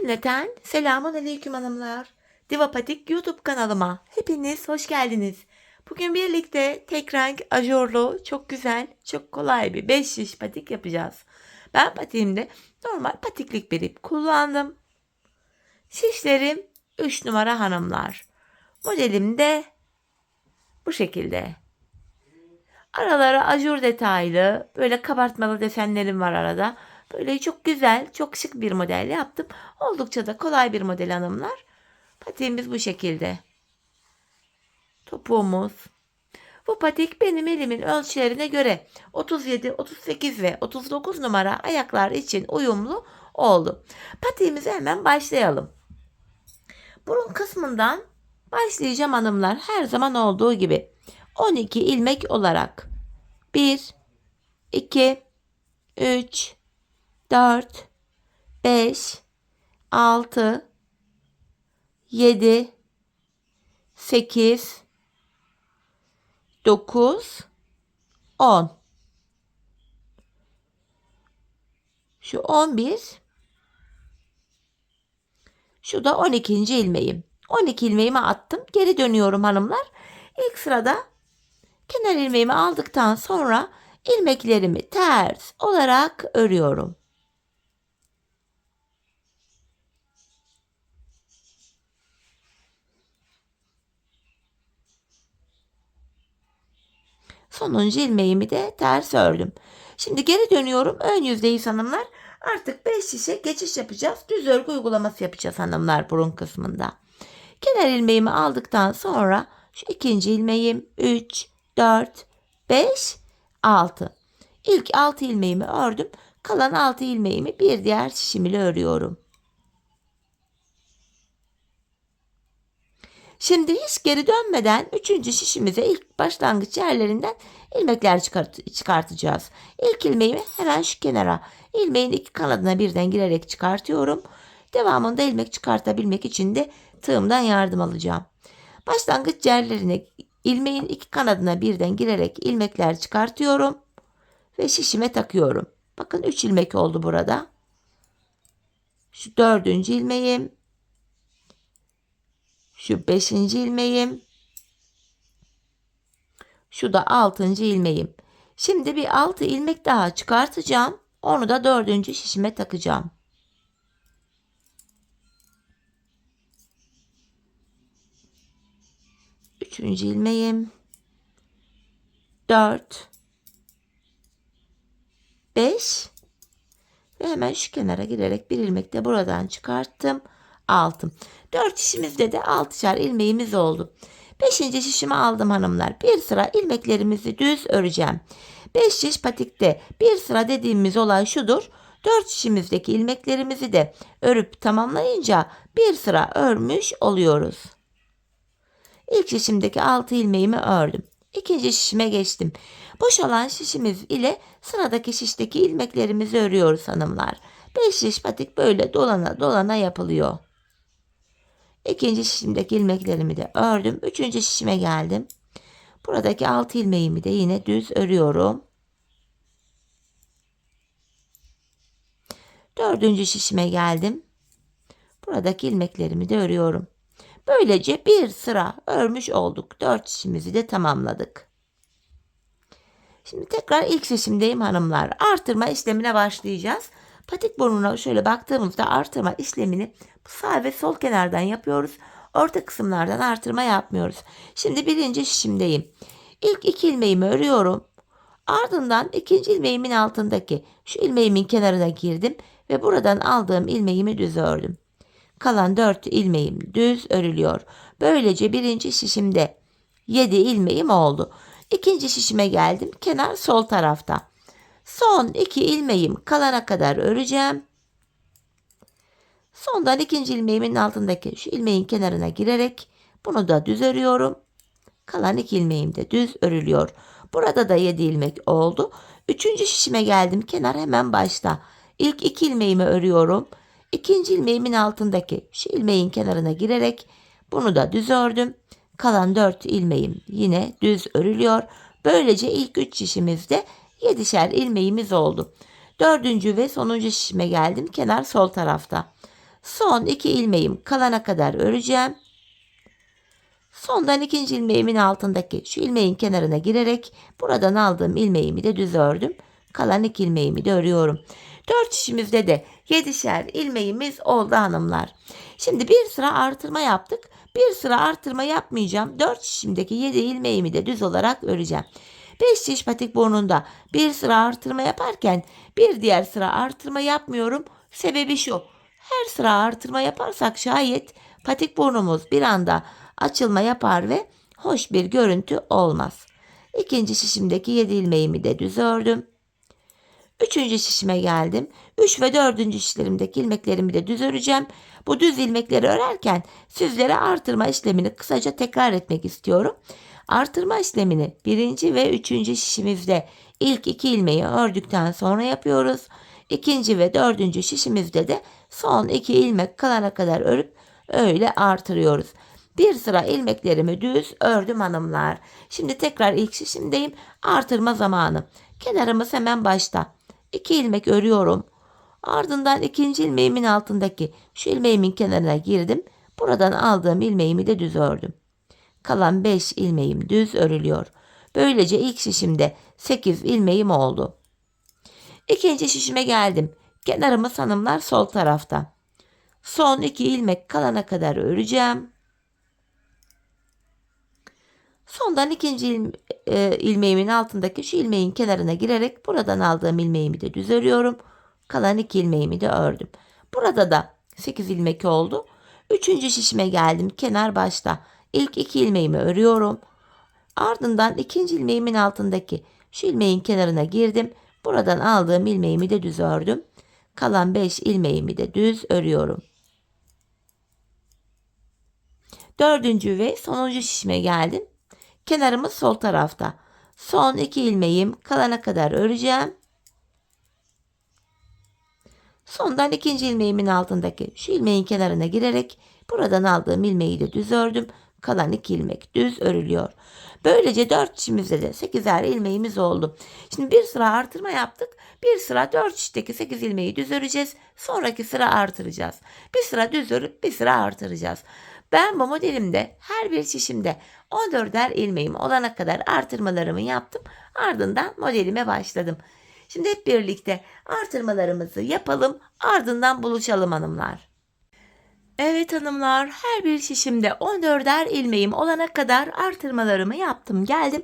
Cümleten selamun aleyküm hanımlar. Divapatik YouTube kanalıma hepiniz hoş geldiniz. Bugün birlikte tek renk ajurlu çok güzel, çok kolay bir 5 şiş patik yapacağız. Ben patiğimde normal patiklik bir ip kullandım. Şişlerim 3 numara hanımlar. Modelim de bu şekilde. Aralara ajur detaylı, böyle kabartmalı desenlerim var arada. Böyle çok güzel, çok şık bir model yaptım. Oldukça da kolay bir model hanımlar. Patiğimiz bu şekilde. Topuğumuz. Bu patik benim elimin ölçülerine göre 37, 38 ve 39 numara ayaklar için uyumlu oldu. Patiğimize hemen başlayalım. Burun kısmından başlayacağım hanımlar. Her zaman olduğu gibi 12 ilmek olarak 1, 2, 3, 4, 5, 6, 7, 8, 9, 10. Şu 11, şu da 12. ilmeğim. 12 ilmeğimi attım. Geri dönüyorum hanımlar. İlk sırada kenar ilmeğimi aldıktan sonra ilmeklerimi ters olarak örüyorum. Sonuncu ilmeğimi de ters ördüm. Şimdi geri dönüyorum. Ön yüzdeyiz hanımlar. Artık 5 şişe geçiş yapacağız. Düz örgü uygulaması yapacağız hanımlar burun kısmında. Kenar ilmeğimi aldıktan sonra şu ikinci ilmeğim 3, 4, 5, 6. İlk 6 ilmeğimi ördüm. Kalan 6 ilmeğimi bir diğer şişim ile örüyorum. Şimdi hiç geri dönmeden 3. şişimize ilk başlangıç yerlerinden ilmekler çıkartacağız. İlk ilmeğimi hemen şu kenara ilmeğin iki kanadına birden girerek çıkartıyorum. Devamında ilmek çıkartabilmek için de tığımdan yardım alacağım. Başlangıç yerlerine ilmeğin iki kanadına birden girerek ilmekler çıkartıyorum ve şişime takıyorum. Bakın 3 ilmek oldu burada. Şu 4. ilmeğim. Şu 5. ilmeğim. Şu da 6. ilmeğim. Şimdi bir 6 ilmek daha çıkartacağım. Onu da 4. şişime takacağım. Üçüncü ilmeğim. 4. 5. Ve hemen şu kenara girerek bir ilmek de buradan çıkarttım. 6. 4 şişimizde de 6'şar ilmeğimiz oldu. 5. şişimi aldım hanımlar. Bir sıra ilmeklerimizi düz öreceğim. 5 şiş patikte bir sıra dediğimiz olay şudur. 4 şişimizdeki ilmeklerimizi de örüp tamamlayınca bir sıra örmüş oluyoruz. İlk şişimdeki 6 ilmeğimi ördüm. İkinci şişime geçtim. Boşalan şişimiz ile sıradaki şişteki ilmeklerimizi örüyoruz hanımlar. 5 şiş patik böyle dolana dolana yapılıyor. İkinci şişimdeki ilmeklerimi de ördüm. Üçüncü şişime geldim. Buradaki 6 ilmeğimi de yine düz örüyorum. Dördüncü şişime geldim. Buradaki ilmeklerimi de örüyorum. Böylece bir sıra örmüş olduk. 4 şişimizi de tamamladık. Şimdi tekrar ilk şişimdeyim hanımlar. Artırma işlemine başlayacağız. Patik burnuna şöyle baktığımızda artırma işlemini sağ ve sol kenardan yapıyoruz. Orta kısımlardan artırma yapmıyoruz. Şimdi birinci şişimdeyim. İlk 2 ilmeğimi örüyorum. Ardından ikinci ilmeğimin altındaki şu ilmeğimin kenarına girdim ve buradan aldığım ilmeğimi düz ördüm. Kalan 4 ilmeğim düz örülüyor. Böylece birinci şişimde 7 ilmeğim oldu. İkinci şişime geldim. Kenar sol tarafta. Son 2 ilmeğim kalana kadar öreceğim. Sondan ikinci ilmeğimin altındaki şu ilmeğin kenarına girerek bunu da düz örüyorum. Kalan 2 ilmeğim de düz örülüyor. Burada da 7 ilmek oldu. Üçüncü şişime geldim. Kenar hemen başta. İlk 2 ilmeğimi örüyorum. İkinci ilmeğimin altındaki şu ilmeğin kenarına girerek bunu da düz ördüm. Kalan 4 ilmeğim yine düz örülüyor. Böylece ilk 3 şişimizde 7'şer ilmeğimiz oldu. Dördüncü ve sonuncu şişime geldim. Kenar sol tarafta. Son 2 ilmeğim kalana kadar öreceğim. Sondan ikinci ilmeğimin altındaki şu ilmeğin kenarına girerek buradan aldığım ilmeğimi de düz ördüm. Kalan 2 ilmeğimi de örüyorum. 4 şişimizde de 7'şer ilmeğimiz oldu hanımlar. Şimdi bir sıra artırma yaptık. Bir sıra artırma yapmayacağım. 4 şişimdeki 7 ilmeğimi de düz olarak öreceğim. 5 şiş patik burnunda bir sıra artırma yaparken bir diğer sıra artırma yapmıyorum. Sebebi şu. Her sıra artırma yaparsak şayet patik burnumuz bir anda açılma yapar ve hoş bir görüntü olmaz. İkinci şişimdeki 7 ilmeğimi de düz ördüm. Üçüncü şişime geldim. 3 ve 4. şişlerimdeki ilmeklerimi de düz öreceğim. Bu düz ilmekleri örerken sizlere artırma işlemini kısaca tekrar etmek istiyorum. Artırma işlemini 1. ve 3. şişimizde ilk 2 ilmeği ördükten sonra yapıyoruz. 2. ve 4. şişimizde de son 2 ilmek kalana kadar örüp öyle artırıyoruz. Bir sıra ilmeklerimi düz ördüm hanımlar. Şimdi tekrar ilk şişimdeyim. Artırma zamanı. Kenarımız hemen başta. 2 ilmek örüyorum. Ardından ikinci ilmeğimin altındaki şu ilmeğimin kenarına girdim. Buradan aldığım ilmeğimi de düz ördüm. Kalan 5 ilmeğim düz örülüyor. Böylece ilk şişimde 8 ilmeğim oldu. İkinci şişime geldim. Kenarımız hanımlar sol tarafta. Son 2 ilmek kalana kadar öreceğim. Sondan ikinci ilmeğimin altındaki şu ilmeğin kenarına girerek buradan aldığım ilmeğimi de düz örüyorum. Kalan 2 ilmeğimi de ördüm. Burada da 8 ilmek oldu. Üçüncü şişime geldim. Kenar başta. İlk 2 ilmeğimi örüyorum. Ardından ikinci ilmeğimin altındaki şu ilmeğin kenarına girdim. Buradan aldığım ilmeğimi de düz ördüm. Kalan 5 ilmeğimi de düz örüyorum. Dördüncü ve sonuncu şişime geldim. Kenarımız sol tarafta. Son 2 ilmeğim kalana kadar öreceğim. Sondan ikinci ilmeğimin altındaki şu ilmeğin kenarına girerek buradan aldığım ilmeği de düz ördüm. Kalan 2 ilmek düz örülüyor. Böylece 4 şişimizde de 8'er ilmeğimiz oldu. Şimdi bir sıra artırma yaptık. Bir sıra 4 şişteki 8 ilmeği düz öreceğiz. Sonraki sıra artıracağız. Bir sıra düz örüp bir sıra artıracağız. Ben bu modelimde her bir şişimde 14'er ilmeğim olana kadar artırmalarımı yaptım. Ardından modelime başladım. Şimdi hep birlikte artırmalarımızı yapalım. Ardından buluşalım hanımlar. Evet hanımlar, her bir şişimde 14'er ilmeğim olana kadar artırmalarımı yaptım. Geldim.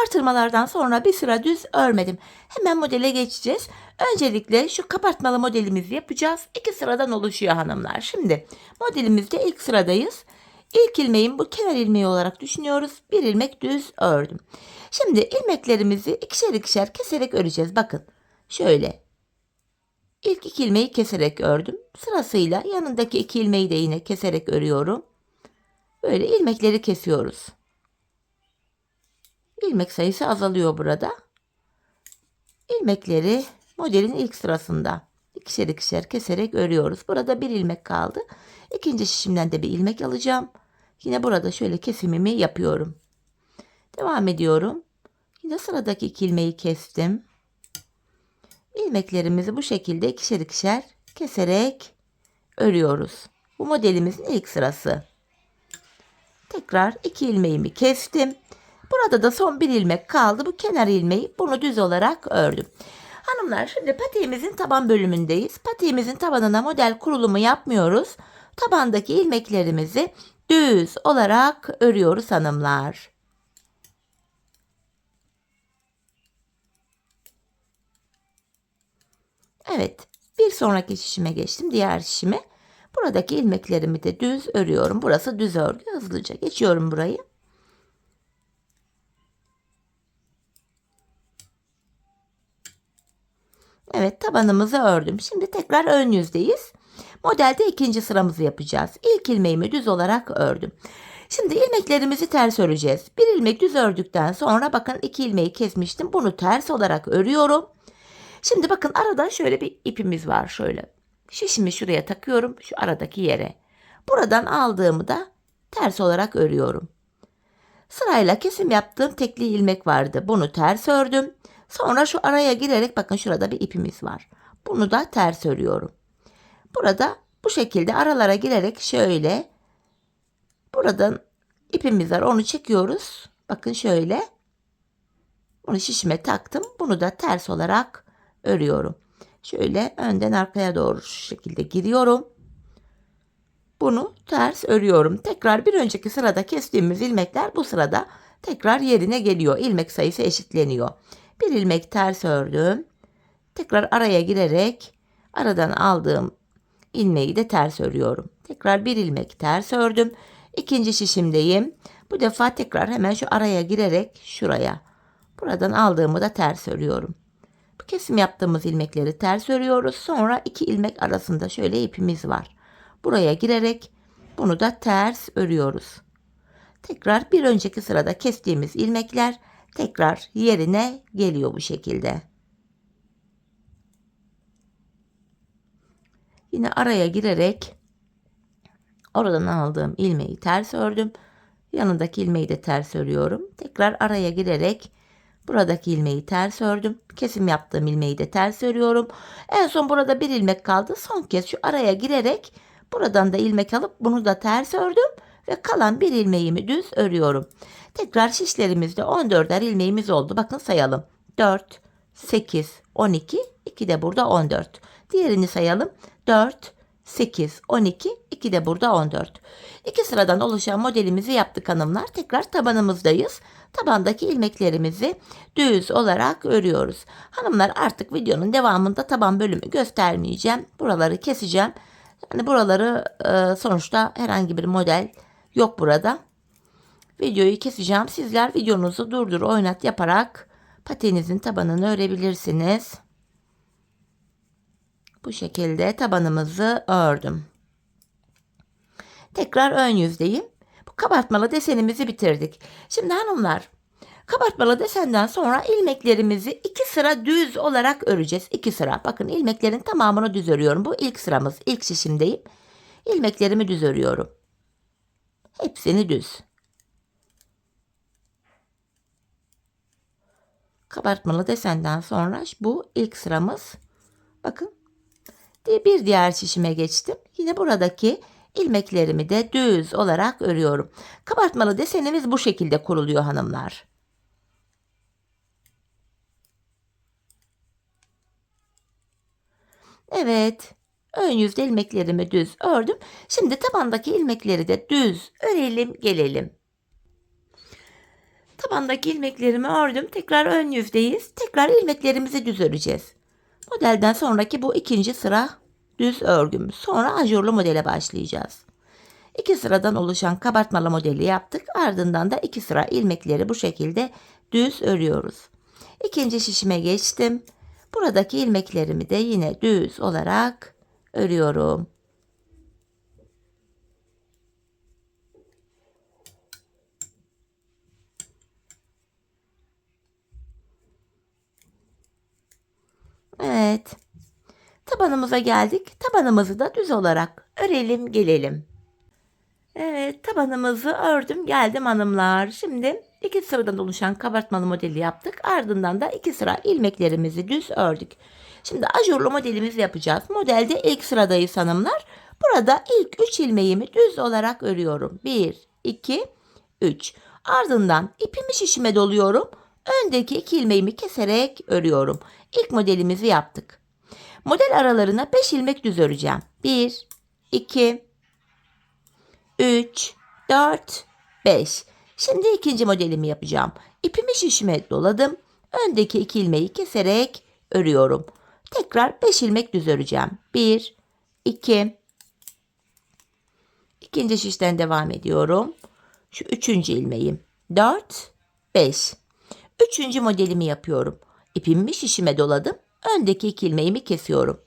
Artırmalardan sonra bir sıra düz örmedim. Hemen modele geçeceğiz. Öncelikle şu kapatmalı modelimizi yapacağız. 2 sıradan oluşuyor hanımlar. Şimdi modelimizde ilk sıradayız. İlk ilmeğim bu kenar ilmeği olarak düşünüyoruz. Bir ilmek düz ördüm. Şimdi ilmeklerimizi ikişer ikişer keserek öreceğiz. Bakın şöyle. İlk 2 ilmeği keserek ördüm. Sırasıyla yanındaki 2 ilmeği de yine keserek örüyorum. Böyle ilmekleri kesiyoruz. İlmek sayısı azalıyor burada. İlmekleri modelin ilk sırasında ikişer ikişer keserek örüyoruz. Burada bir ilmek kaldı. İkinci şişimden de bir ilmek alacağım. Yine burada şöyle kesimimi yapıyorum. Devam ediyorum. Yine sıradaki 2 ilmeği kestim. İlmeklerimizi bu şekilde ikişer ikişer keserek örüyoruz. Bu modelimizin ilk sırası. Tekrar 2 ilmeğimi kestim. Burada da son bir ilmek kaldı. Bu kenar ilmeği, bunu düz olarak ördüm. Hanımlar, şimdi patiğimizin taban bölümündeyiz. Patiğimizin tabanına model kurulumu yapmıyoruz. Tabandaki ilmeklerimizi düz olarak örüyoruz hanımlar. Evet, bir sonraki şişime geçtim. Diğer şişime. Buradaki ilmeklerimi de düz örüyorum. Burası düz örgü. Hızlıca geçiyorum burayı. Evet, tabanımızı ördüm. Şimdi tekrar ön yüzdeyiz. Modelde ikinci sıramızı yapacağız. İlk ilmeğimi düz olarak ördüm. Şimdi ilmeklerimizi ters öreceğiz. Bir ilmek düz ördükten sonra bakın 2 ilmeği kesmiştim. Bunu ters olarak örüyorum. Şimdi bakın arada şöyle bir ipimiz var şöyle. Şişimi şuraya takıyorum, şu aradaki yere. Buradan aldığımı da ters olarak örüyorum. Sırayla kesim yaptığım tekli ilmek vardı. Bunu ters ördüm. Sonra şu araya girerek bakın şurada bir ipimiz var. Bunu da ters örüyorum. Burada Bu şekilde aralara girerek şöyle buradan ipimiz var, onu çekiyoruz. Bakın şöyle. Bunu şişime taktım. Bunu da ters olarak örüyorum. Şöyle önden arkaya doğru şu şekilde giriyorum. Bunu ters örüyorum. Tekrar bir önceki sırada kestiğimiz ilmekler bu sırada tekrar yerine geliyor. İlmek sayısı eşitleniyor. Bir ilmek ters ördüm. Tekrar araya girerek aradan aldığım ilmeği de ters örüyorum. Tekrar bir ilmek ters ördüm. İkinci şişimdeyim. Bu defa tekrar hemen şu araya girerek şuraya. Buradan aldığımı da ters örüyorum. Bu kesim yaptığımız ilmekleri ters örüyoruz. Sonra iki ilmek arasında şöyle ipimiz var. Buraya girerek bunu da ters örüyoruz. Tekrar bir önceki sırada kestiğimiz ilmekler tekrar yerine geliyor bu şekilde. Yine araya girerek oradan aldığım ilmeği ters ördüm. Yanındaki ilmeği de ters örüyorum. Tekrar araya girerek buradaki ilmeği ters ördüm. Kesim yaptığım ilmeği de ters örüyorum. En son burada bir ilmek kaldı. Son kez şu araya girerek buradan da ilmek alıp bunu da ters ördüm. Ve kalan bir ilmeğimi düz örüyorum. Tekrar şişlerimizde 14'er ilmeğimiz oldu. Bakın sayalım. 4, 8, 12, 2 de burada 14. Diğerini sayalım. 4, 8, 12, 2 de burada 14. İki sıradan oluşan modelimizi yaptık hanımlar. Tekrar tabanımızdayız. Tabandaki ilmeklerimizi düz olarak örüyoruz. Hanımlar artık videonun devamında taban bölümü göstermeyeceğim. Buraları keseceğim. Yani buraları sonuçta herhangi bir model yok burada. Videoyu keseceğim. Sizler videonuzu durdur oynat yaparak patenizin tabanını örebilirsiniz. Bu şekilde tabanımızı ördüm. Tekrar ön yüzdeyim. Bu kabartmalı desenimizi bitirdik. Şimdi hanımlar, kabartmalı desenden sonra ilmeklerimizi 2 sıra düz olarak öreceğiz. 2 sıra. Bakın ilmeklerin tamamını düz örüyorum. Bu ilk sıramız. İlk şişimdeyim. İlmeklerimi düz örüyorum. Hepsini düz. Kabartmalı desenden sonra bu ilk sıramız. Bakın. Bir diğer şişime geçtim. Yine buradaki ilmeklerimi de düz olarak örüyorum. Kabartmalı desenimiz bu şekilde kuruluyor hanımlar. Evet. Ön yüzde ilmeklerimi düz ördüm. Şimdi tabandaki ilmekleri de düz örelim gelelim. Tabandaki ilmeklerimi ördüm. Tekrar ön yüzdeyiz. Tekrar ilmeklerimizi düz öreceğiz. Modelden sonraki bu ikinci sıra düz örgümüz. Sonra ajurlu modele başlayacağız. 2 sıradan oluşan kabartmalı modeli yaptık. Ardından da 2 sıra ilmekleri bu şekilde düz örüyoruz. İkinci şişime geçtim. Buradaki ilmeklerimi de yine düz olarak örüyorum. Evet. Tabanımıza geldik. Tabanımızı da düz olarak örelim gelelim. Evet, tabanımızı ördüm geldim hanımlar. Şimdi 2 sıradan oluşan kabartmalı modeli yaptık. Ardından da 2 sıra ilmeklerimizi düz ördük. Şimdi ajurlu modelimizi yapacağız. Modelde ilk sıradayız hanımlar. Burada ilk 3 ilmeğimi düz olarak örüyorum. 1, 2, 3. Ardından ipimi şişime doluyorum. Öndeki 2 ilmeğimi keserek örüyorum. İlk modelimizi yaptık. Model aralarına 5 ilmek düz öreceğim. 1, 2, 3, 4, 5. Şimdi ikinci modelimi yapacağım. İpimi şişime doladım. Öndeki 2 ilmeği keserek örüyorum. Tekrar 5 ilmek düz öreceğim. 1, 2. İkinci şişten devam ediyorum. Şu üçüncü ilmeğim. 4, 5. Üçüncü modelimi yapıyorum. İpimi şişime doladım. Öndeki 2 ilmeğimi kesiyorum.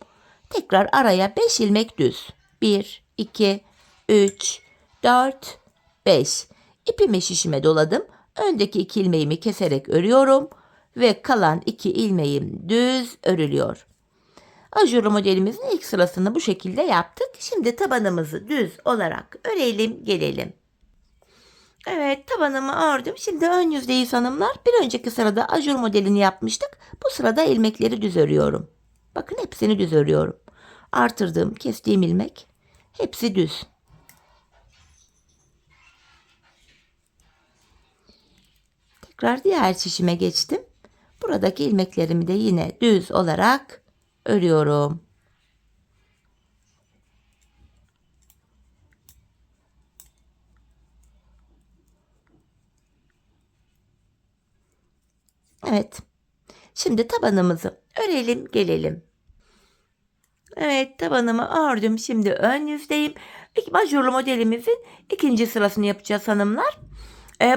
Tekrar araya 5 ilmek düz. 1, 2, 3, 4, 5. İpimi şişime doladım. Öndeki 2 ilmeğimi keserek örüyorum. Ve kalan 2 ilmeğim düz örülüyor. Ajurlu modelimizin ilk sırasını bu şekilde yaptık. Şimdi tabanımızı düz olarak örelim gelelim. Evet, tabanımı ördüm. Şimdi ön yüzdeyiz hanımlar. Bir önceki sırada ajur modelini yapmıştık. Bu sırada ilmekleri düz örüyorum. Bakın hepsini düz örüyorum. Artırdığım, kestiğim ilmek. Hepsi düz. Tekrar diğer şişime geçtim. Buradaki ilmeklerimi de yine düz olarak örüyorum. Evet. Şimdi tabanımızı örelim, gelelim. Evet, tabanımı ördüm. Şimdi ön yüzdeyim. Ajurlu modelimizin ikinci sırasını yapacağız hanımlar.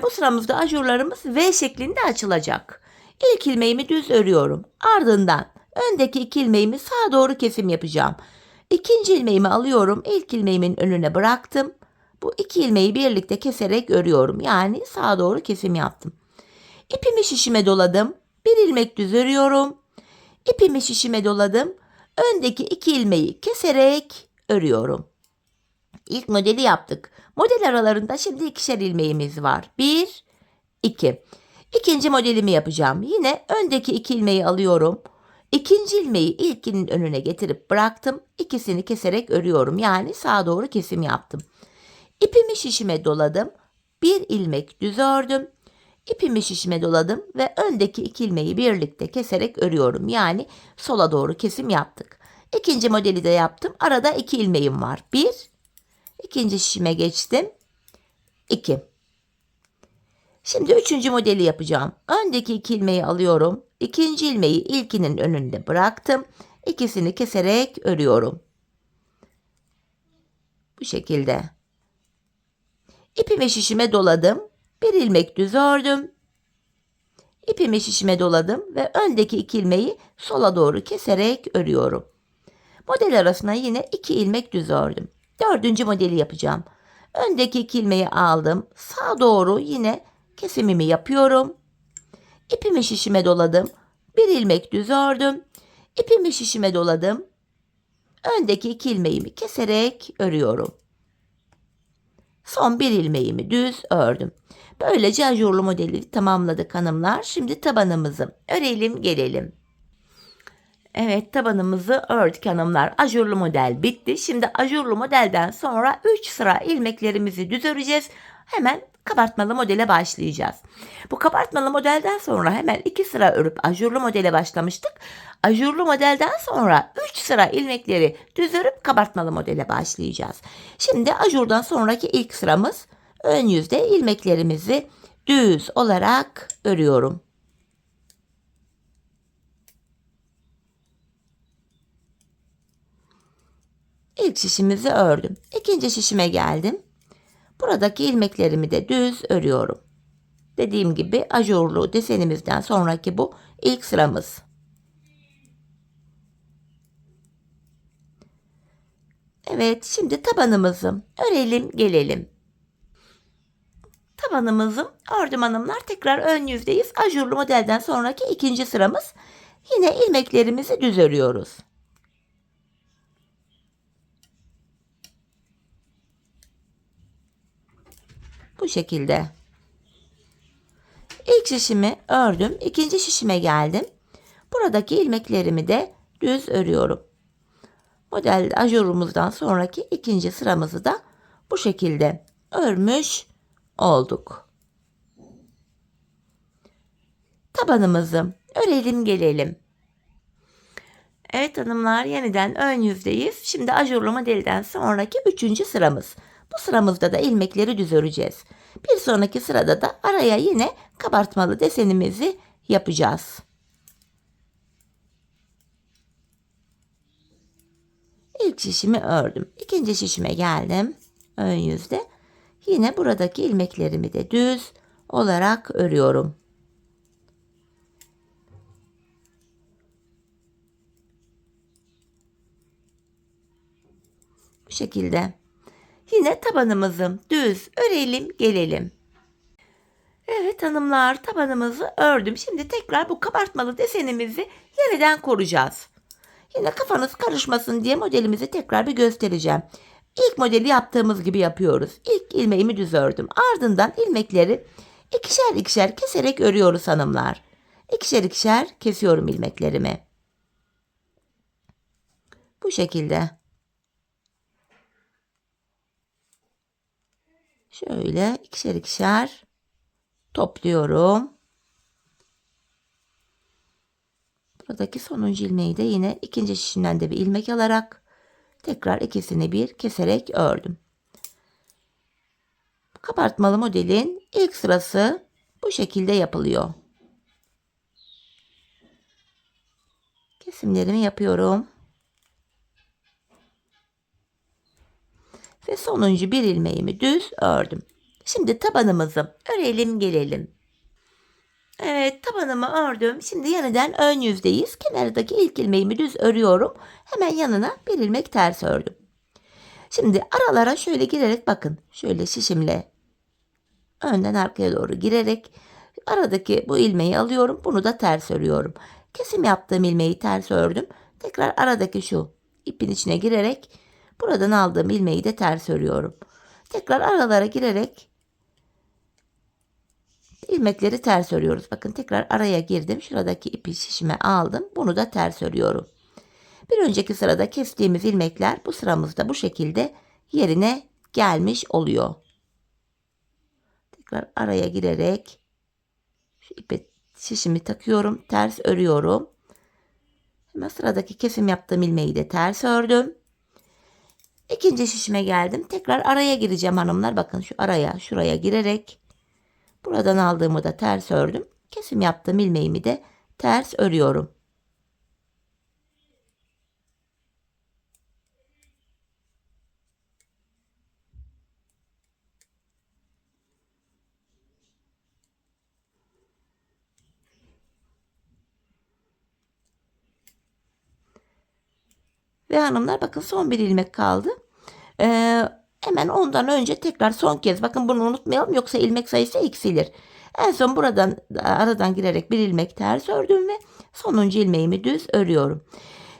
Bu sıramızda ajurlarımız V şeklinde açılacak. İlk ilmeğimi düz örüyorum. Ardından öndeki iki ilmeğimi sağa doğru kesim yapacağım. İkinci ilmeğimi alıyorum. İlk ilmeğimin önüne bıraktım. Bu iki ilmeği birlikte keserek örüyorum. Yani sağa doğru kesim yaptım. İpimi şişime doladım. Bir ilmek düz örüyorum. İpimi şişime doladım. Öndeki iki ilmeği keserek örüyorum. İlk modeli yaptık. Model aralarında şimdi ikişer ilmeğimiz var. 1, 2. İkinci modelimi yapacağım. Yine öndeki iki ilmeği alıyorum. İkinci ilmeği ilkinin önüne getirip bıraktım. İkisini keserek örüyorum. Yani sağa doğru kesim yaptım. İpimi şişime doladım. Bir ilmek düz ördüm. İpimi şişime doladım ve öndeki iki ilmeği birlikte keserek örüyorum. Yani sola doğru kesim yaptık. İkinci modeli de yaptım. Arada iki ilmeğim var. 1, ikinci şişime geçtim. 2. Şimdi üçüncü modeli yapacağım. Öndeki iki ilmeği alıyorum. İkinci ilmeği ilkinin önünde bıraktım. İkisini keserek örüyorum. Bu şekilde. İpimi şişime doladım. Bir ilmek düz ördüm. İpimi şişime doladım ve öndeki iki ilmeği sola doğru keserek örüyorum. Model arasına yine iki ilmek düz ördüm. Dördüncü modeli yapacağım. Öndeki iki ilmeği aldım. Sağa doğru yine kesimimi yapıyorum. İpimi şişime doladım. Bir ilmek düz ördüm. İpimi şişime doladım. Öndeki iki ilmeğimi keserek örüyorum. Son bir ilmeğimi düz ördüm. Böylece ajurlu modeli tamamladık hanımlar. Şimdi tabanımızı örelim, gelelim. Evet, tabanımızı ördük hanımlar. Ajurlu model bitti. Şimdi ajurlu modelden sonra 3 sıra ilmeklerimizi düz öreceğiz. Hemen kabartmalı modele başlayacağız. Bu kabartmalı modelden sonra hemen 2 sıra örüp ajurlu modele başlamıştık. Ajurlu modelden sonra 3 sıra ilmekleri düz örüp kabartmalı modele başlayacağız. Şimdi ajurdan sonraki ilk sıramız, ön yüzde ilmeklerimizi düz olarak örüyorum. İlk şişimizi ördüm. İkinci şişime geldim. Buradaki ilmeklerimi de düz örüyorum. Dediğim gibi ajurlu desenimizden sonraki bu ilk sıramız. Evet, şimdi tabanımızı örelim, gelelim. Tabanımızı ördüm hanımlar. Tekrar ön yüzdeyiz. Ajurlu modelden sonraki ikinci sıramız. Yine ilmeklerimizi düz örüyoruz. Bu şekilde. İlk şişimi ördüm. İkinci şişime geldim. Buradaki ilmeklerimi de düz örüyorum. Model ajurumuzdan sonraki ikinci sıramızı da bu şekilde örmüş olduk. Tabanımızı örelim, gelelim. Evet hanımlar, yeniden ön yüzdeyiz. Şimdi ajurlu modelden sonraki üçüncü sıramız. Bu sıramızda da ilmekleri düz öreceğiz. Bir sonraki sırada da araya yine kabartmalı desenimizi yapacağız. İlk şişimi ördüm. İkinci şişime geldim. Ön yüzde. Yine buradaki ilmeklerimi de düz olarak örüyorum. Bu şekilde. Yine tabanımızı düz örelim, gelelim. Evet hanımlar, tabanımızı ördüm. Şimdi tekrar bu kabartmalı desenimizi yeniden koruyacağız. Yine kafanız karışmasın diye modelimizi tekrar bir göstereceğim. İlk modeli yaptığımız gibi yapıyoruz. İlk ilmeğimi düz ördüm. Ardından ilmekleri ikişer ikişer keserek örüyoruz hanımlar. İkişer ikişer kesiyorum ilmeklerimi. Bu şekilde. Şöyle ikişer ikişer topluyorum. Buradaki sonuncu ilmeği de yine ikinci şişimden de bir ilmek alarak tekrar ikisini bir keserek ördüm. Kabartmalı modelin ilk sırası bu şekilde yapılıyor. Kesimlerimi yapıyorum. Ve sonuncu bir ilmeğimi düz ördüm. Şimdi tabanımızı örelim gelelim. Evet, tabanımı ördüm. Şimdi yeniden ön yüzdeyiz. Kenardaki ilk ilmeğimi düz örüyorum. Hemen yanına bir ilmek ters ördüm. Şimdi aralara şöyle girerek bakın. Şöyle şişimle önden arkaya doğru girerek aradaki bu ilmeği alıyorum. Bunu da ters örüyorum. Kesim yaptığım ilmeği ters ördüm. Tekrar aradaki şu ipin içine girerek buradan aldığım ilmeği de ters örüyorum. Tekrar aralara girerek ilmekleri ters örüyoruz. Bakın tekrar araya girdim. Şuradaki ipi şişime aldım. Bunu da ters örüyorum. Bir önceki sırada kestiğimiz ilmekler bu sıramızda bu şekilde yerine gelmiş oluyor. Tekrar araya girerek şu ipi şişimi takıyorum. Ters örüyorum. Hemen sıradaki kesim yaptığım ilmeği de ters ördüm. İkinci şişime geldim. Tekrar araya gireceğim hanımlar. Bakın şu araya şuraya girerek buradan aldığımı da ters ördüm. Kesim yaptığım ilmeğimi de ters örüyorum. Ve hanımlar bakın son bir ilmek kaldı. Hemen ondan önce tekrar son kez bakın bunu unutmayalım yoksa ilmek sayısı eksilir. En son buradan aradan girerek bir ilmek ters ördüm ve sonuncu ilmeğimi düz örüyorum.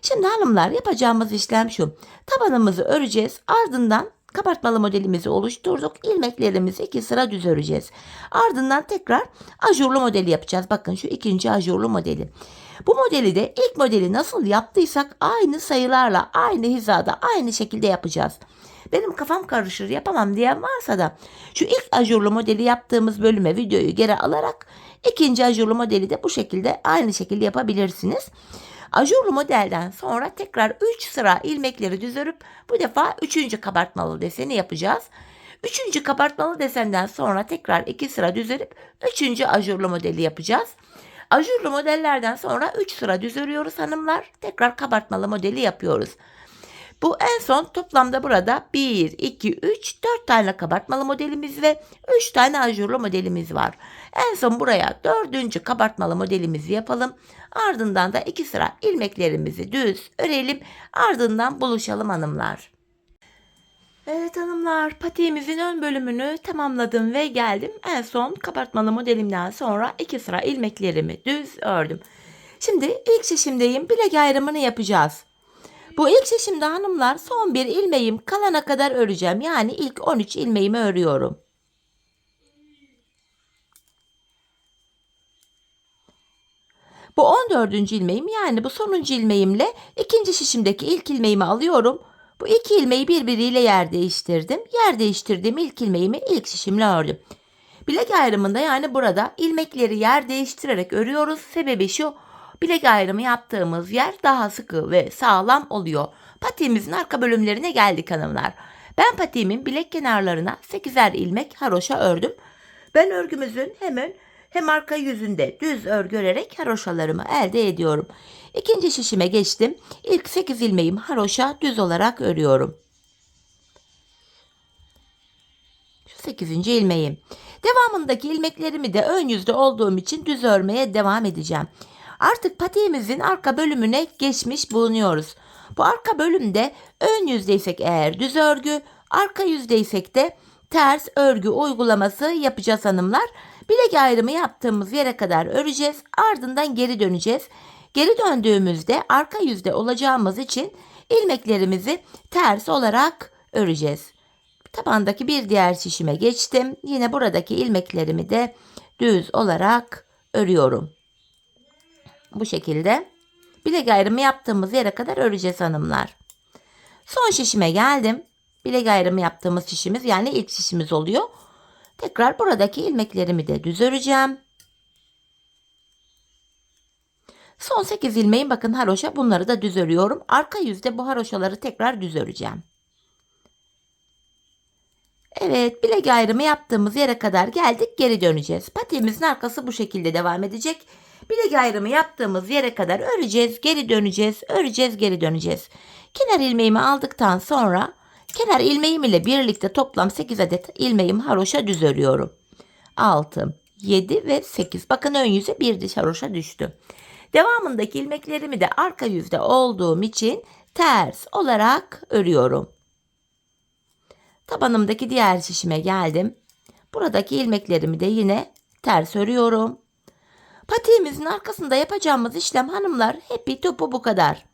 Şimdi hanımlar yapacağımız işlem şu. Tabanımızı öreceğiz. Ardından kabartmalı modelimizi oluşturduk. İlmeklerimizi 2 sıra düz öreceğiz. Ardından tekrar ajurlu modeli yapacağız. Bakın şu ikinci ajurlu modeli. Bu modeli de ilk modeli nasıl yaptıysak aynı sayılarla, aynı hizada, aynı şekilde yapacağız. Benim kafam karışır yapamam diyen varsa da şu ilk ajurlu modeli yaptığımız bölüme videoyu geri alarak ikinci ajurlu modeli de bu şekilde aynı şekilde yapabilirsiniz. Ajurlu modelden sonra tekrar 3 sıra ilmekleri düz örüp bu defa 3. kabartmalı deseni yapacağız. 3. kabartmalı desenden sonra tekrar 2 sıra düz örüp 3. ajurlu modeli yapacağız. Ajurlu modellerden sonra 3 sıra düz örüyoruz hanımlar. Tekrar kabartmalı modeli yapıyoruz. Bu en son toplamda burada 1, 2, 3, 4 tane kabartmalı modelimiz ve 3 tane ajurlu modelimiz var. En son buraya 4. kabartmalı modelimizi yapalım. Ardından da 2 sıra ilmeklerimizi düz örelim. Ardından buluşalım hanımlar. Evet hanımlar, patiğimizin ön bölümünü tamamladım ve geldim. En son kabartmalı modelimden sonra 2 sıra ilmeklerimi düz ördüm. Şimdi ilk şişimdeyim. Bilek ayrımını yapacağız. Bu ilk şişimde hanımlar son bir ilmeğim kalana kadar öreceğim. Yani ilk 13 ilmeğimi örüyorum. Bu 14. ilmeğim yani bu sonuncu ilmeğimle ikinci şişimdeki ilk ilmeğimi alıyorum. Bu iki ilmeği birbiriyle yer değiştirdim. Yer değiştirdiğim ilk ilmeğimi ilk şişimle ördüm. Bilek ayrımında yani burada ilmekleri yer değiştirerek örüyoruz. Sebebi şu, bilek ayrımı yaptığımız yer daha sıkı ve sağlam oluyor. Patiğimizin arka bölümlerine geldik hanımlar. Ben patiğimin bilek kenarlarına 8'er ilmek haroşa ördüm. Ben örgümüzün hem arka yüzünde düz örgü örerek haroşalarımı elde ediyorum. İkinci şişime geçtim. İlk 8 ilmeğimi haroşa düz olarak örüyorum. Şu 8. ilmeğim. Devamındaki ilmeklerimi de ön yüzde olduğum için düz örmeye devam edeceğim. Artık patiğimizin arka bölümüne geçmiş bulunuyoruz. Bu arka bölümde ön yüzdeysek eğer düz örgü, arka yüzdeysek de ters örgü uygulaması yapacağız hanımlar. Bilek ayrımı yaptığımız yere kadar öreceğiz. Ardından geri döneceğiz. Geri döndüğümüzde arka yüzde olacağımız için ilmeklerimizi ters olarak öreceğiz. Tabandaki bir diğer şişime geçtim. Yine buradaki ilmeklerimi de düz olarak örüyorum. Bu şekilde bilek ayrımı yaptığımız yere kadar öreceğiz hanımlar. Son şişime geldim. Bilek ayrımı yaptığımız şişimiz yani ilk şişimiz oluyor. Tekrar buradaki ilmeklerimi de düz öreceğim. Son 8 ilmeğim bakın haroşa, bunları da düz örüyorum. Arka yüzde bu haroşaları tekrar düz öreceğim. Evet, bilek ayrımı yaptığımız yere kadar geldik, geri döneceğiz. Patiğimizin arkası bu şekilde devam edecek. Bilek ayrımı yaptığımız yere kadar öreceğiz, geri döneceğiz, öreceğiz, geri döneceğiz. Kenar ilmeğimi aldıktan sonra kenar ilmeğim ile birlikte toplam 8 adet ilmeğim haroşa düz örüyorum. 6, 7 ve 8. Bakın ön yüze bir diş haroşa düştü. Devamındaki ilmeklerimi de arka yüzde olduğum için ters olarak örüyorum. Tabanımdaki diğer şişime geldim. Buradaki ilmeklerimi de yine ters örüyorum. Patiğimizin arkasında yapacağımız işlem hanımlar hepi topu bu kadar.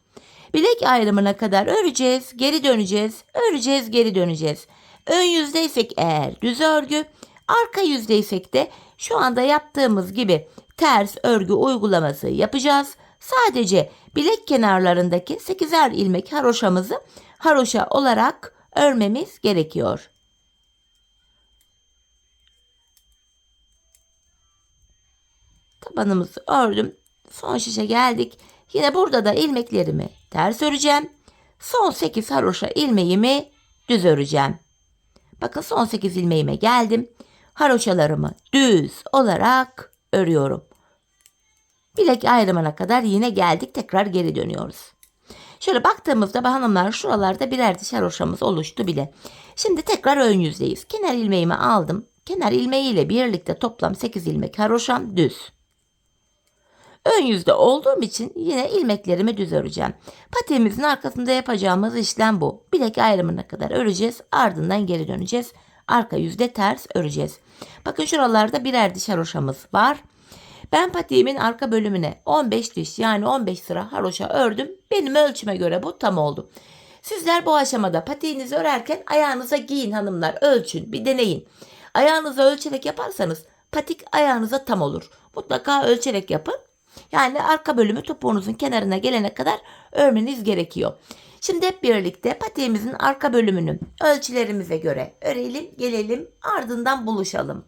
Bilek ayrımına kadar öreceğiz, geri döneceğiz, öreceğiz, geri döneceğiz. Ön yüzdeysek eğer düz örgü, arka yüzdeysek de şu anda yaptığımız gibi ters örgü uygulaması yapacağız. Sadece bilek kenarlarındaki 8'er ilmek haroşamızı haroşa olarak örmemiz gerekiyor. Tabanımızı ördüm. Son şişe geldik. Yine burada da ilmeklerimi ters öreceğim. Son 8 haroşa ilmeğimi düz öreceğim. Bakın son 8 ilmeğime geldim. Haroşalarımı düz olarak örüyorum. Bilek ayrımına kadar yine geldik. Tekrar geri dönüyoruz. Şöyle baktığımızda hanımlar şuralarda birer diş haroşamız oluştu bile. Şimdi tekrar ön yüzdeyiz. Kenar ilmeğimi aldım. Kenar ilmeği ile birlikte toplam 8 ilmek haroşam düz. Ön yüzde olduğum için yine ilmeklerimi düz öreceğim. Patiğimizin arkasında yapacağımız işlem bu. Bilek ayrımına kadar öreceğiz. Ardından geri döneceğiz. Arka yüzde ters öreceğiz. Bakın şuralarda birer diş haroşamız var. Ben patiğimin arka bölümüne 15 diş yani 15 sıra haroşa ördüm. Benim ölçüme göre bu tam oldu. Sizler bu aşamada patiğinizi örerken ayağınıza giyin hanımlar. Ölçün, bir deneyin. Ayağınıza ölçerek yaparsanız patik ayağınıza tam olur. Mutlaka ölçerek yapın. Yani arka bölümü topuğunuzun kenarına gelene kadar örmeniz gerekiyor. Şimdi hep birlikte patiğimizin arka bölümünü ölçülerimize göre örelim, gelelim, ardından buluşalım.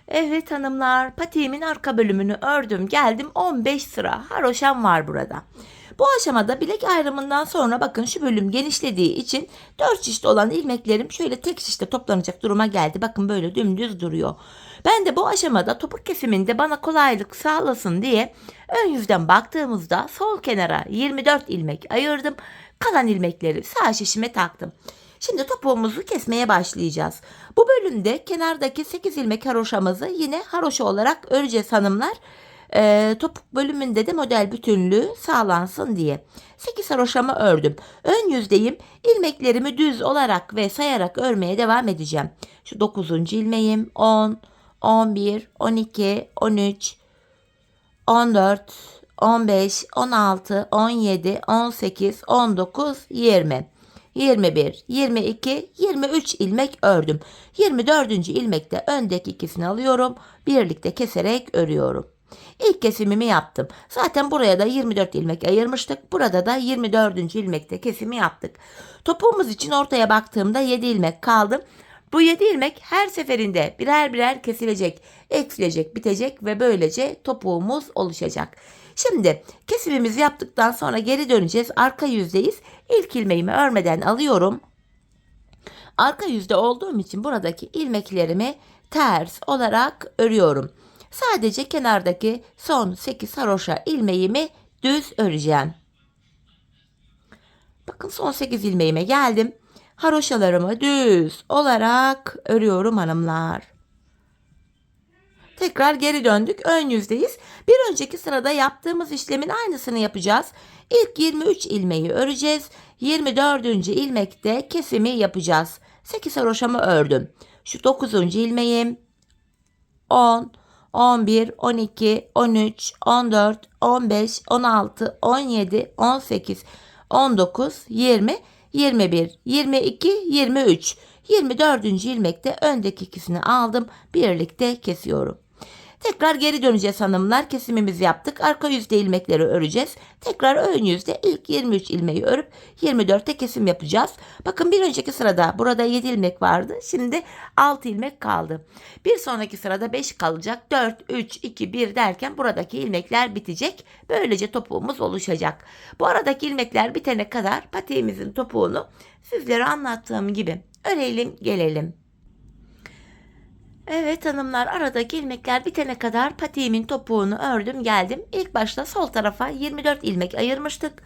Evet hanımlar, patiğimin arka bölümünü ördüm, geldim. 15 sıra haroşam var burada. Bu aşamada bilek ayrımından sonra bakın şu bölüm genişlediği için 4 şişte olan ilmeklerim şöyle tek şişte toplanacak duruma geldi. Bakın böyle dümdüz duruyor. Ben de bu aşamada topuk kesiminde bana kolaylık sağlasın diye ön yüzden baktığımızda sol kenara 24 ilmek ayırdım. Kalan ilmekleri sağ şişime taktım. Şimdi topuğumuzu kesmeye başlayacağız. Bu bölümde kenardaki 8 ilmek haroşamızı yine haroşa olarak öreceğiz hanımlar. Topuk bölümünde de model bütünlüğü sağlansın diye. 8 haroşamı ördüm. Ön yüzdeyim. İlmeklerimi düz olarak ve sayarak örmeye devam edeceğim. Şu 9. ilmeğim 10, 11, 12, 13, 14, 15, 16, 17, 18, 19, 20. 21, 22, 23 ilmek ördüm. 24. ilmekte öndeki ikisini alıyorum. Birlikte keserek örüyorum. İlk kesimimi yaptım. Zaten buraya da 24 ilmek ayırmıştık. Burada da 24. ilmekte kesimi yaptık. Topuğumuz için ortaya baktığımda 7 ilmek kaldı. Bu 7 ilmek her seferinde birer birer kesilecek, eksilecek, bitecek ve böylece topuğumuz oluşacak. Şimdi kesimimizi yaptıktan sonra geri döneceğiz. Arka yüzdeyiz. İlk ilmeğimi örmeden alıyorum. Arka yüzde olduğum için buradaki ilmeklerimi ters olarak örüyorum. Sadece kenardaki son 8 haroşa ilmeğimi düz öreceğim. Bakın son 8 ilmeğime geldim. Haroşalarımı düz olarak örüyorum hanımlar. Tekrar geri döndük. Ön yüzdeyiz. Bir önceki sırada yaptığımız işlemin aynısını yapacağız. İlk 23 ilmeği öreceğiz. 24. ilmekte kesimi yapacağız. 8 haroşamı ördüm. Şu 9. ilmeğim 10, 11, 12, 13, 14, 15, 16, 17, 18, 19, 20, 21, 22, 23. 24. ilmekte öndeki ikisini aldım. Birlikte kesiyorum. Tekrar geri döneceğiz hanımlar. Kesimimizi yaptık. Arka yüzde ilmekleri öreceğiz. Tekrar ön yüzde ilk 23 ilmeği örüp 24'te kesim yapacağız. Bakın bir önceki sırada burada 7 ilmek vardı. Şimdi 6 ilmek kaldı. Bir sonraki sırada 5 kalacak. 4, 3, 2, 1 derken buradaki ilmekler bitecek. Böylece topuğumuz oluşacak. Bu aradaki ilmekler bitene kadar patiğimizin topuğunu sizlere anlattığım gibi örelim gelelim. Evet hanımlar, aradaki ilmekler bitene kadar patiğimin topuğunu ördüm geldim. İlk başta sol tarafa 24 ilmek ayırmıştık.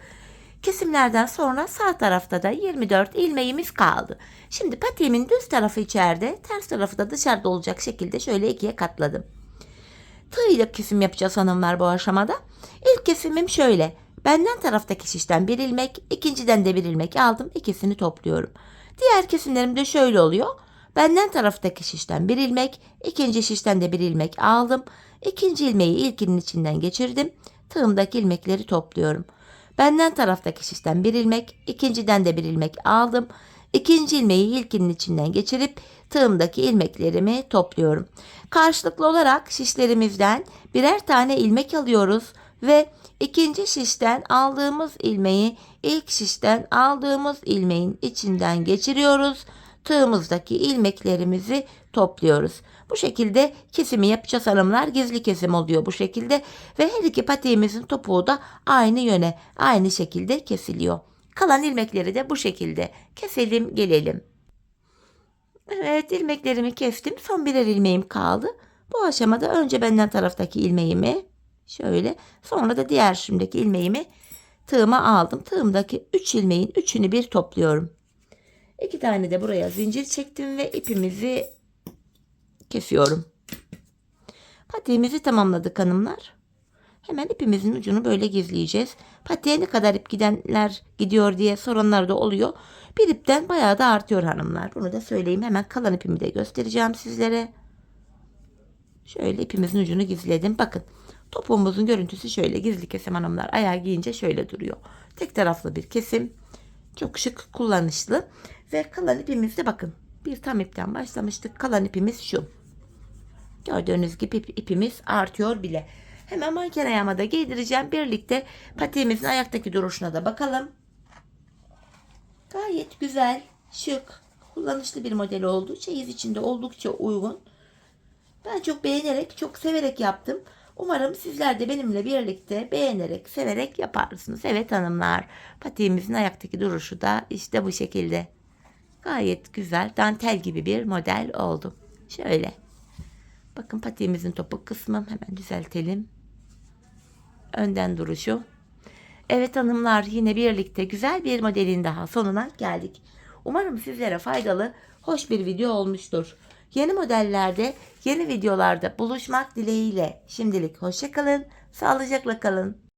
Kesimlerden sonra sağ tarafta da 24 ilmeğimiz kaldı. Şimdi patiğimin düz tarafı içeride, ters tarafı da dışarıda olacak şekilde şöyle ikiye katladım. Tığ ile kesim yapacağız hanımlar bu aşamada. İlk kesimim şöyle. Benden taraftaki şişten bir ilmek, ikinciden de bir ilmek aldım. İkisini topluyorum. Diğer kesimlerim de şöyle oluyor. Benden taraftaki şişten bir ilmek, ikinci şişten de bir ilmek aldım. İkinci ilmeği ilkinin içinden geçirdim. Tığımdaki ilmekleri topluyorum. Benden taraftaki şişten bir ilmek, ikinciden de bir ilmek aldım. İkinci ilmeği ilkinin içinden geçirip tığımdaki ilmeklerimi topluyorum. Karşılıklı olarak şişlerimizden birer tane ilmek alıyoruz ve ikinci şişten aldığımız ilmeği ilk şişten aldığımız ilmeğin içinden geçiriyoruz. Tığımızdaki ilmeklerimizi topluyoruz. Bu şekilde kesimi yapacağız hanımlar. Gizli kesim oluyor bu şekilde ve her iki patiğimizin topuğu da aynı yöne, aynı şekilde kesiliyor. Kalan ilmekleri de bu şekilde keselim gelelim. Evet, ilmeklerimi kestim. Son birer ilmeğim kaldı. Bu aşamada önce benden taraftaki ilmeğimi şöyle, sonra da diğer şimdiki ilmeğimi tığıma aldım. Tığımdaki 3 ilmeğin 3'ünü bir topluyorum. 2 tane de buraya zincir çektim ve ipimizi kesiyorum. Patiğimizi tamamladık hanımlar. Hemen ipimizin ucunu böyle gizleyeceğiz. Patiğe ne kadar ip gidiyor diye soranlar da oluyor. Bir ipten bayağı da artıyor hanımlar. Bunu da söyleyeyim. Hemen kalan ipimi de göstereceğim sizlere. Şöyle ipimizin ucunu gizledim. Bakın, topuğumuzun görüntüsü şöyle gizli kesim hanımlar. Ayağı giyince şöyle duruyor. Tek taraflı bir kesim. Çok şık, kullanışlı. Ve kalan ipimizde bakın. Bir tam ipten başlamıştık. Kalan ipimiz şu. Gördüğünüz gibi ipimiz artıyor bile. Hemen manken ayağıma da giydireceğim. Birlikte patiğimizin ayaktaki duruşuna da bakalım. Gayet güzel, şık, kullanışlı bir model oldu. Çeyiz içinde oldukça uygun. Ben çok beğenerek, çok severek yaptım. Umarım sizler de benimle birlikte beğenerek, severek yaparsınız. Evet hanımlar, patiğimizin ayaktaki duruşu da işte bu şekilde. Gayet güzel, dantel gibi bir model oldu. Şöyle. Bakın patiğimizin topuk kısmı, hemen düzeltelim. Önden duruşu. Evet hanımlar, yine birlikte güzel bir modelin daha sonuna geldik. Umarım sizlere faydalı, hoş bir video olmuştur. Yeni modellerde, yeni videolarda buluşmak dileğiyle şimdilik hoşça kalın, sağlıcakla kalın.